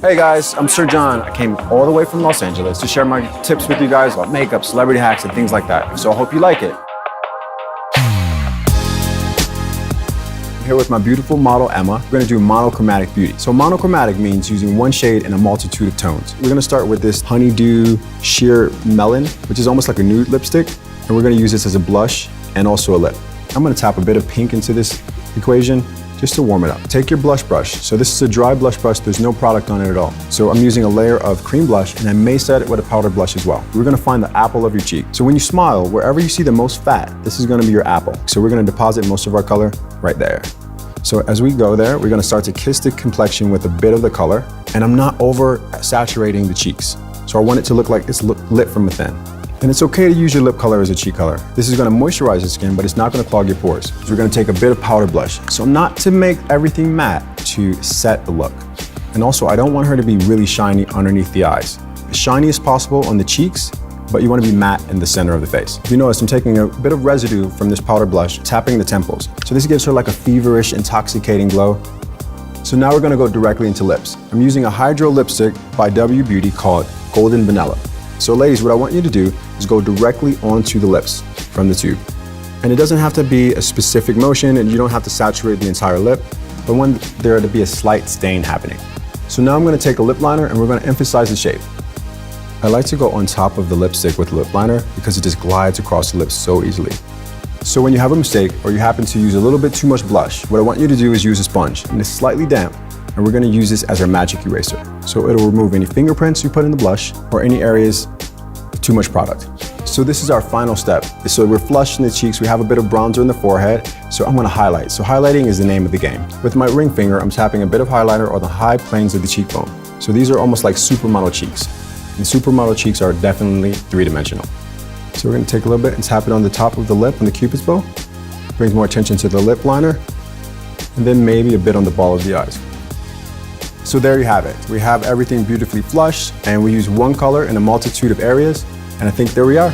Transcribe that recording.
Hey guys, I'm Sir John. I came all the way from Los Angeles to share my tips with you guys about makeup, celebrity hacks, and things like that. So I hope you like it. I'm here with my beautiful model, Emma. We're gonna do monochromatic beauty. So monochromatic means using one shade in a multitude of tones. We're gonna start with this honeydew sheer melon, which is almost like a nude lipstick. And we're gonna use this as a blush and also a lip. I'm gonna tap a bit of pink into this equation just to warm it up. Take your blush brush. So this is a dry blush brush, there's no product on it at all. So I'm using a layer of cream blush and I may set it with a powder blush as well. We're gonna find the apple of your cheek. So when you smile, wherever you see the most fat, this is gonna be your apple. So we're gonna deposit most of our color right there. So as we go there, we're gonna start to kiss the complexion with a bit of the color, and I'm not over saturating the cheeks. So I want it to look like it's lit from within. And it's okay to use your lip color as a cheek color. This is gonna moisturize the skin, but it's not gonna clog your pores. So we're gonna take a bit of powder blush. So not to make everything matte, to set the look. And also, I don't want her to be really shiny underneath the eyes. As shiny as possible on the cheeks, but you wanna be matte in the center of the face. If you notice, I'm taking a bit of residue from this powder blush, tapping the temples. So this gives her like a feverish, intoxicating glow. So now we're gonna go directly into lips. I'm using a hydro lipstick by WBeauty called Golden Vanilla. So ladies, what I want you to do is go directly onto the lips from the tube. And it doesn't have to be a specific motion, and you don't have to saturate the entire lip, but want there to be a slight stain happening. So now I'm gonna take a lip liner and we're gonna emphasize the shape. I like to go on top of the lipstick with lip liner because it just glides across the lips so easily. So when you have a mistake or you happen to use a little bit too much blush, what I want you to do is use a sponge, and it's slightly damp. And we're gonna use this as our magic eraser. So it'll remove any fingerprints you put in the blush or any areas with too much product. So this is our final step. So we're flush in the cheeks, we have a bit of bronzer in the forehead, so I'm gonna highlight. So highlighting is the name of the game. With my ring finger, I'm tapping a bit of highlighter on the high planes of the cheekbone. So these are almost like supermodel cheeks. And supermodel cheeks are definitely three-dimensional. So we're gonna take a little bit and tap it on the top of the lip on the cupid's bow. Brings more attention to the lip liner, and then maybe a bit on the ball of the eyes. So there you have it. We have everything beautifully flushed, and we use one color in a multitude of areas, and I think there we are.